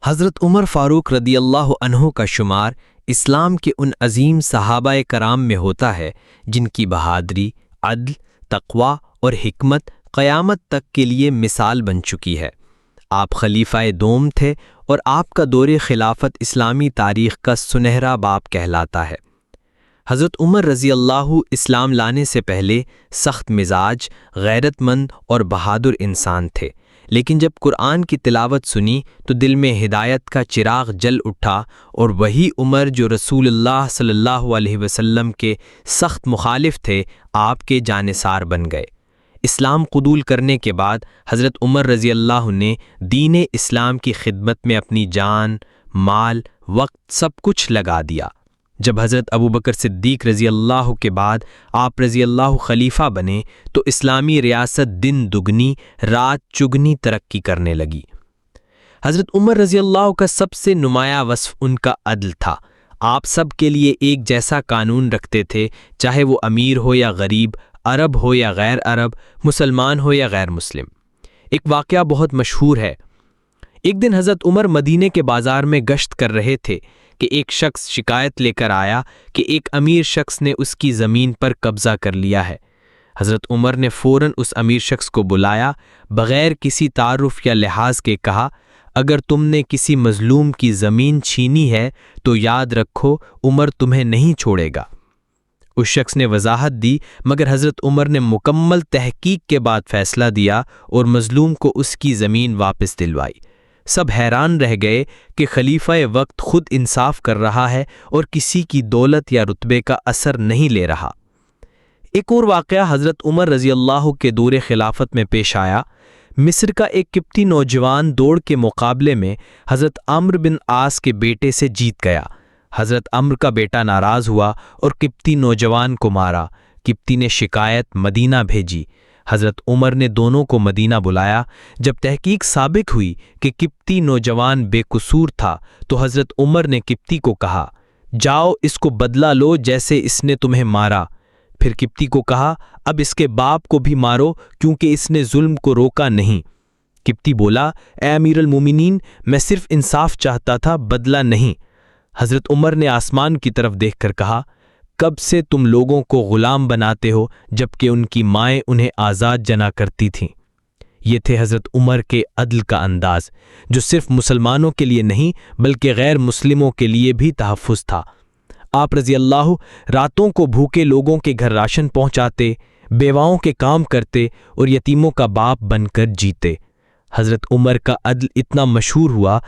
حضرت عمر فاروق رضی اللہ عنہ کا شمار اسلام کے ان عظیم صحابہ کرام میں ہوتا ہے جن کی بہادری، عدل، تقوی اور حکمت قیامت تک کے لیے مثال بن چکی ہے۔ آپ خلیفہ دوم تھے اور آپ کا دور خلافت اسلامی تاریخ کا سنہرا باب کہلاتا ہے۔ حضرت عمر رضی اللہ اسلام لانے سے پہلے سخت مزاج، غیرت مند اور بہادر انسان تھے، لیکن جب قرآن کی تلاوت سنی تو دل میں ہدایت کا چراغ جل اٹھا، اور وہی عمر جو رسول اللہ صلی اللہ علیہ وسلم کے سخت مخالف تھے، آپ کے جانثار بن گئے۔ اسلام قبول کرنے کے بعد حضرت عمر رضی اللہ نے دین اسلام کی خدمت میں اپنی جان، مال، وقت سب کچھ لگا دیا۔ جب حضرت ابوبکر صدیق رضی اللہ کے بعد آپ رضی اللہ خلیفہ بنے تو اسلامی ریاست دن دگنی رات چگنی ترقی کرنے لگی۔ حضرت عمر رضی اللہ کا سب سے نمایاں وصف ان کا عدل تھا۔ آپ سب کے لیے ایک جیسا قانون رکھتے تھے، چاہے وہ امیر ہو یا غریب، عرب ہو یا غیر عرب، مسلمان ہو یا غیر مسلم۔ ایک واقعہ بہت مشہور ہے۔ ایک دن حضرت عمر مدینے کے بازار میں گشت کر رہے تھے کہ ایک شخص شکایت لے کر آیا کہ ایک امیر شخص نے اس کی زمین پر قبضہ کر لیا ہے۔ حضرت عمر نے فوراً اس امیر شخص کو بلایا، بغیر کسی تعارف یا لحاظ کے کہا، اگر تم نے کسی مظلوم کی زمین چھینی ہے تو یاد رکھو عمر تمہیں نہیں چھوڑے گا۔ اس شخص نے وضاحت دی، مگر حضرت عمر نے مکمل تحقیق کے بعد فیصلہ دیا اور مظلوم کو اس کی زمین واپس دلوائی۔ سب حیران رہ گئے کہ خلیفہ وقت خود انصاف کر رہا ہے اور کسی کی دولت یا رتبے کا اثر نہیں لے رہا۔ ایک اور واقعہ حضرت عمر رضی اللہ کے دور خلافت میں پیش آیا۔ مصر کا ایک قبطی نوجوان دوڑ کے مقابلے میں حضرت عمرو بن عاص کے بیٹے سے جیت گیا۔ حضرت عمرو کا بیٹا ناراض ہوا اور قبطی نوجوان کو مارا۔ قبطی نے شکایت مدینہ بھیجی۔ حضرت عمر نے دونوں کو مدینہ بلایا۔ جب تحقیق ثابت ہوئی کہ قبطی نوجوان بے قصور تھا تو حضرت عمر نے قبطی کو کہا، جاؤ اس کو بدلہ لو جیسے اس نے تمہیں مارا۔ پھر قبطی کو کہا، اب اس کے باپ کو بھی مارو کیونکہ اس نے ظلم کو روکا نہیں۔ قبطی بولا، اے امیر المومنین، میں صرف انصاف چاہتا تھا، بدلہ نہیں۔ حضرت عمر نے آسمان کی طرف دیکھ کر کہا، کب سے تم لوگوں کو غلام بناتے ہو جبکہ ان کی مائیں انہیں آزاد جنا کرتی تھیں؟ یہ تھے حضرت عمر کے عدل کا انداز، جو صرف مسلمانوں کے لیے نہیں بلکہ غیر مسلموں کے لیے بھی تحفظ تھا۔ آپ رضی اللہ راتوں کو بھوکے لوگوں کے گھر راشن پہنچاتے، بیواؤں کے کام کرتے اور یتیموں کا باپ بن کر جیتے۔ حضرت عمر کا عدل اتنا مشہور ہوا